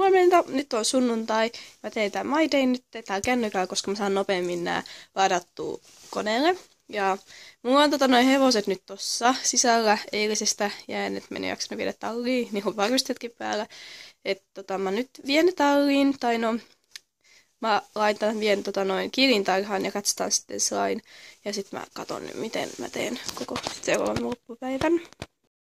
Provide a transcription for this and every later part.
huomenta, nyt on sunnuntai. Mä teen tän My Day nyt täällä kännykällä, koska mä saan nopeammin nää ladattua koneelle. Ja mulla on noin hevoset nyt tossa sisällä eilisestä jäin, että meni jaksanut viedä talliin, niin on varustetkin päällä. Että mä nyt vien ne talliin, tai no mä vien noin kirintarhaan ja katsotaan sitten slain. Ja sitten mä katon nyt, miten mä teen koko seuraavan loppupäivän.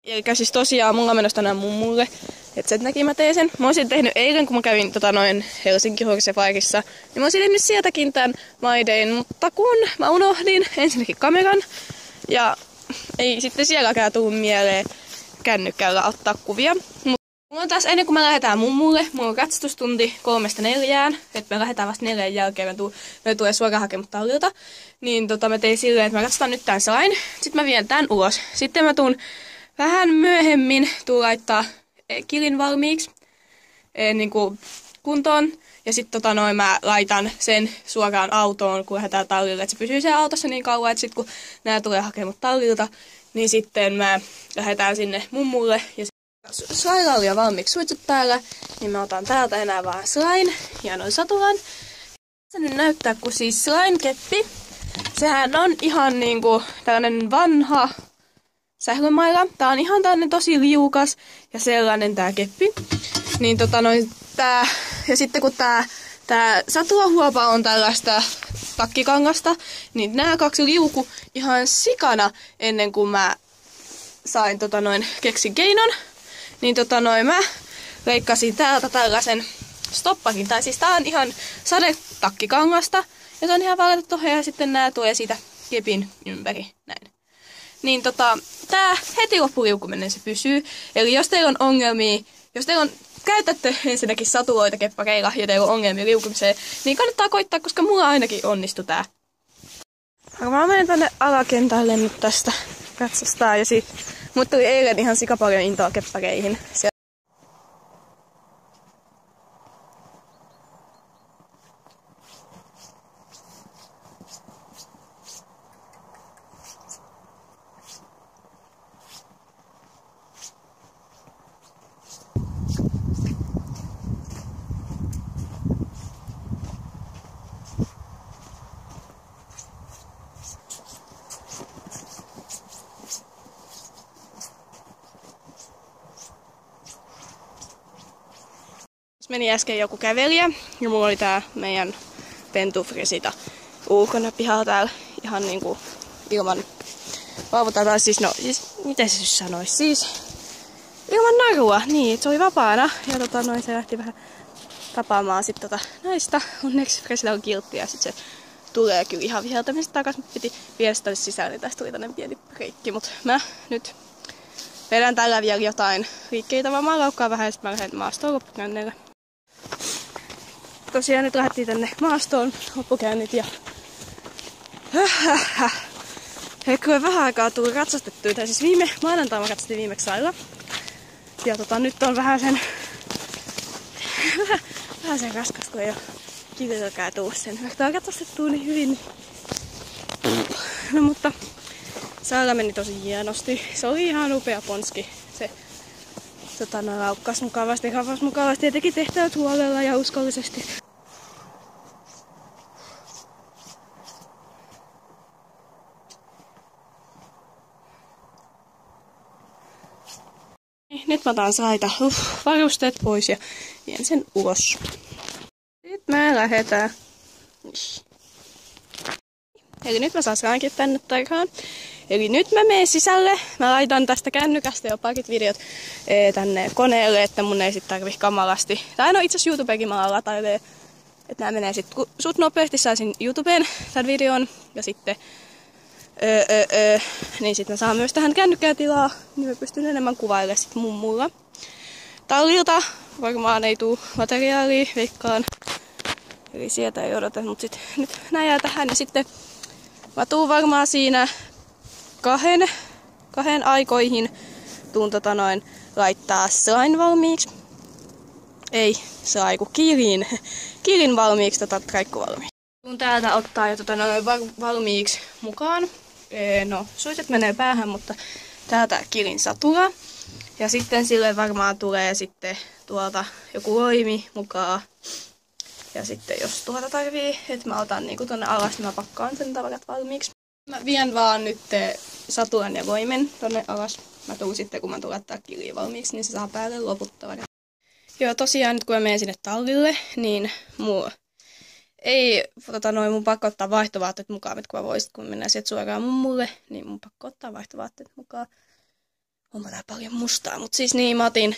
Eli siis tosiaan mulla on menossa tänään mummulle, että sen takia mä teen sen. Mä olisin tehnyt eilen, kun mä kävin Helsinki Horse Fairissa, niin mä olisin tehnyt sieltäkin tän My Dayn, mutta kun mä unohdin ensinnäkin kameran, ja ei sitten sielläkään tullut mieleen kännykällä ottaa kuvia. Mulla on taas ennen kuin me lähdetään mummulle, mulla on katsastustunti 3–4, että me lähdetään vasta 4 jälkeen, me tulee suoraan hakemaan tallilta. Niin mä tein silleen, että mä katsotaan nyt tän slain, sitten mä vien tän ulos. Sitten mä tuun vähän myöhemmin laittaa kilin valmiiksi niin kuin kuntoon. Ja sitten mä laitan sen suoraan autoon, kun lähdetään tallille. Että se pysyy siellä autossa niin kauan, että sitten kun nää tulee hakemaan tallilta, niin sitten mä lähdetään sinne mummulle. Ja slailla oli jo valmiiksi suitsut päällä, niin mä otan täältä enää vaan slain ja noin satulan. Se nyt näyttää, kun siis slain keppi, sehän on ihan niinku tällainen vanha sähkömailla. Tää on ihan tällainen tosi liukas ja sellainen tää keppi. Niin tää, ja sitten kun tää satulahuopa on tällaista takkikangasta, niin nämä kaksi liuku ihan sikana ennen kuin mä sain keksin keinon. Niin mä leikkasin täältä tällaisen stoppakin. Tai siis tää on ihan sadetakkikangasta. Ja se on ihan valita tohon ja sitten nää tulee siitä kepin ympäri. Näin. Niin tää heti loppuliukuminen se pysyy. Eli jos teillä on ongelmia, käytätte ensinnäkin satuloita keppareilla ja teillä on ongelmia liukumiseen, niin kannattaa koittaa, koska mulla ainakin onnistui tää. Mä menen tänne alakentälle nyt tästä katsostaa ja mut tuli eilen ihan sikapaljon intoa keppareihin. Meni äsken joku kävelijä ja mulla oli tää meidän pentufresita ulkona pihalla täällä ihan niinku ilman valvontaa tai siis miten se sanois siis ilman narua, niin se oli vapaana ja se lähti vähän tapaamaan sit naista. Onneksi fresilla on kiltti ja sit se tulee kyllä ihan viheltämistä takas, mutta piti viedä sitä sisälle, niin tästä tuli tämmönen pieni reikki, mut mä nyt vedän tällä vielä jotain liikkeitä, vaan mä laukkaan vähän ja sit mä lähden maastoon loppukäynneille. Tosiaan nyt lähdettiin tänne maastoon loppukäynnit ja kyllä vähän aikaa tuli katsastettua, tai siis viime maanantaina mä katsastin viimeksi sailla. Ja nyt on vähän sen raskas, kun ei oo kivelläkään tuu sen. Vaikka tää on katsastettua niin hyvin. No mutta sailla meni tosi hienosti. Se oli ihan upea ponski. Se laukkas mukavasti ja teki tehtävät huolella ja uskollisesti. Nyt mä otan saita varusteet pois ja vien sen ulos. Nyt mä lähetään. Eli nyt mä saan saankin tänne tarhaan. Eli nyt mä menen sisälle. Mä laitan tästä kännykästä jo parit videot tänne koneelle, että mun ei sit tarvi kamalasti. Tai no itse asiassa YouTubekin mä latailee. Että nää menee sit sut nopeasti saisin YouTubeen tän videon. Ja sitten niin sit mä saan myös tähän kännykkään tilaa. Niin mä pystyn enemmän kuvailemaan sit mummulla. Tallilta varmaan ei tuu materiaalia, veikkaan. Eli sieltä ei odota, mut sit nyt nää jää tähän ja sitten mä tuun varmaan siinä kahden aikoihin tuun laittaa slain valmiiksi. Ei slai, kun kilin valmiiksi, traikku valmiiksi. Tuun täältä ottaa jo valmiiksi mukaan. No, suitset menee päähän, mutta täältä kilin satula. Ja sitten sille varmaan tulee sitten tuolta joku loimi mukaan. Ja sitten jos tuota tarvii, että mä otan niinku tonne alas, niin mä pakkaan sen tavarat valmiiksi. Mä vien vaan nyt satulan ja loimen tonne alas. Mä tuun sitten, kun mä tulen laittaa kirja valmiiksi, niin se saa päälle loputtavan. Joo, tosiaan nyt kun mä menen sinne tallille, niin mun pakko ottaa vaihtovaatteet mukaan, että kun mä voisin, kun mennään sieltä suoraan mummulle, niin mun pakko ottaa vaihtovaatteet mukaan. On tää paljon mustaa, mutta siis niin, mä otin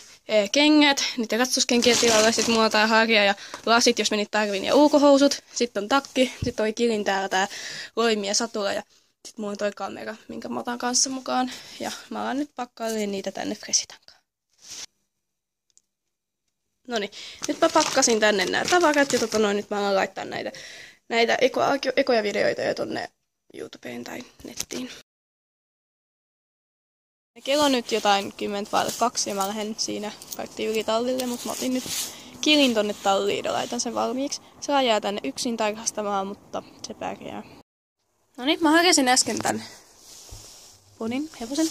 kengät, niitä katsoskenkien tilalle, sit mulla on harja ja lasit, jos menit tarviin, ja ulkohousut, sitten on takki, sit toi kilin täällä tää loimi ja satula, ja sit mulla on toi kamera, minkä mä otan kanssa mukaan, ja mä alan nyt pakkailleen niitä tänne Fresitankaan. Noniin, nyt mä pakkasin tänne nämä tavarat, ja nyt mä alan laittaa näitä ekoja videoita jo tonne YouTubeen tai nettiin. Kello on nyt jotain 10:02 ja mä lähden siinä yli tallille, mutta mä otin nyt kilin tonne talliin ja laitan sen valmiiksi. Se jää tänne yksin tarkastamaan, mutta se pärjää. No niin, mä hakesin äsken tän ponin, hevosen.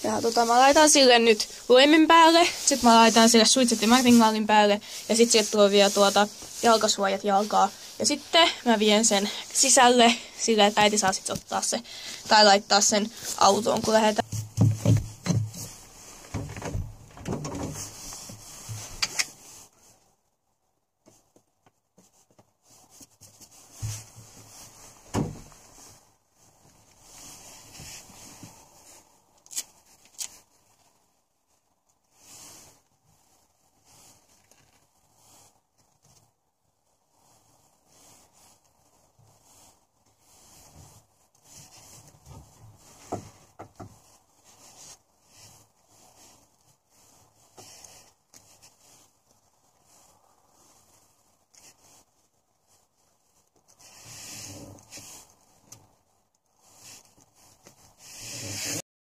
Ja mä laitan sille nyt loimen päälle, sit mä laitan sille suitset ja martingaalin päälle ja sit sieltä tuo vielä jalkasuojat jalkaa. Ja sitten mä vien sen sisälle sille, että äiti saa sit ottaa se tai laittaa sen autoon, kun lähdetään.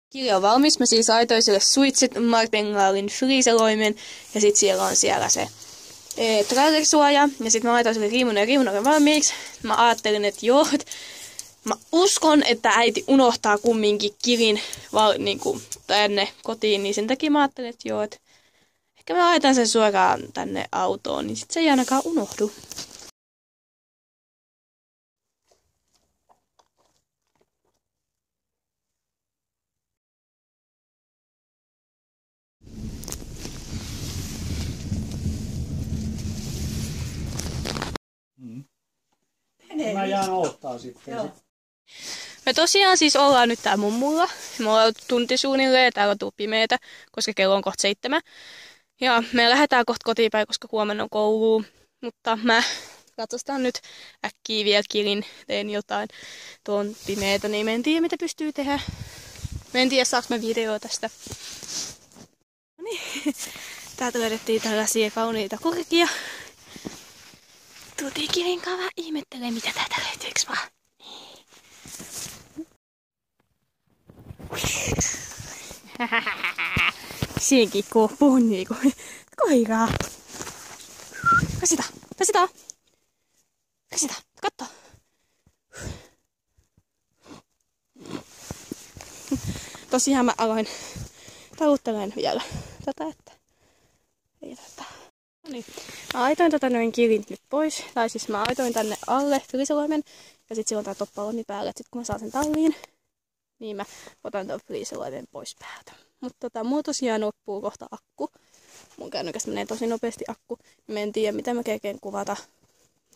Kirja on valmis. Mä siis laitoin sille suitsit, martingaalin, friiseloimen ja sit siellä on siellä se trailersuoja. Ja sit mä laitoin sille riimunen valmiiksi. Mä ajattelin, että joo, mä uskon, että äiti unohtaa kumminkin kirin niinku tänne kotiin, niin sen takia mä ajattelin, että joo, että ehkä mä laitan sen suoraan tänne autoon, niin sit se ei ainakaan unohdu. Mä jään odottaa sitten. Joo. Me tosiaan siis ollaan nyt täällä mummulla. Me ollaan tunti suunnilleen ja täällä on pimeetä, koska kello on kohta 7. Ja me lähdetään kohta kotiinpäin, koska huomenna on koulu. Mutta mä katsostaan nyt äkkiä vielä kilin, teen jotain. Tuo on pimeetä, niin mä en tiedä mitä pystyy tehdä. Mä en tiedä saaks mä videoa tästä. Noniin. Täältä löydettiin tällaisia kauniita kurkia. Tultiin kilin kanssa vähän ihmettelee, mitä täältä löytyykö vaan. Siinkin puhun niinku koiraa. Kasita, katso. Tosiaan mä aloin taluttelemaan vielä tätä, että ei tätä. Noniin. Mä laitoin noin kilin nyt pois, tai siis mä laitoin tänne alle friiseloimen, ja sit silloin tää toppaloni päälle, et sit kun mä saan sen talliin, niin mä otan ton friiseloimen pois päältä. Mutta mulla tosiaan loppuu kohta akku. Mun kännykästä menee tosi nopeasti akku, mä en tiedä mitä mä kerkeen kuvata.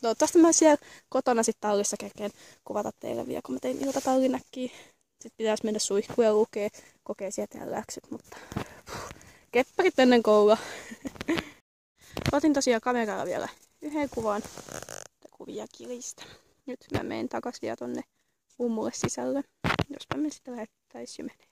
Toivottavasti mä siellä kotona sit tallissa kerkeen kuvata teille vielä, kun mä tein iltatallinäkkiä. Sit pitäis mennä suihkuun ja kokee sieltä tehdä läksyt, mutta kepparit ennen koulua. Otin tosiaan kameralla vielä yhden kuvan kuvia kilistä. Nyt mä menen takas vielä tonne mummulle sisälle, jospa me sitten lähettäis jo menee.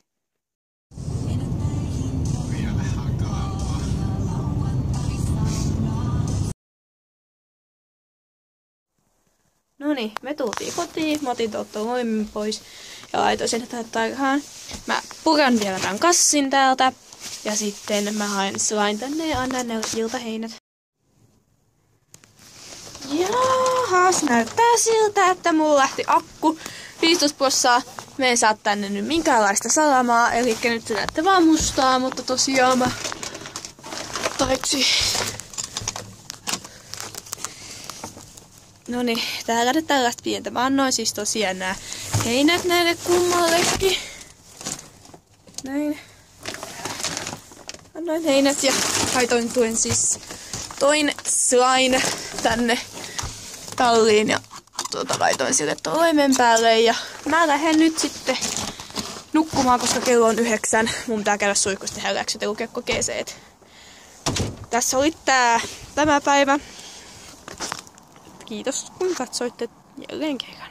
Noniin, me tultiin kotiin, mä otin tuolta loimen pois ja laitoin sen tähän tarhaan. Mä puran vielä tämän kassin täältä ja sitten mä haen slain tänne ja annan ne iltaheinät. Jaahas, näyttää siltä, että mulla lähti akku 15%. me en saa tänne nyt minkäänlaista salamaa, eli nyt se näette vaan mustaa, mutta tosiaan mä Noniin, täällä nyt tällaista pientä. Mä annoin siis tosiaan nää heinät näille kummallekin. Näin. Annoin heinät ja laitoin siis toin slain tänne talliin ja laitoin sille toimen päälle. Ja mä lähden nyt sitten nukkumaan, koska kello on 9. Mun pitää käydä suihkussa tehdä läksyt ja lukea kokeeseet. Tässä oli tämä päivä. Kiitos kun katsoitte jälleen kerran.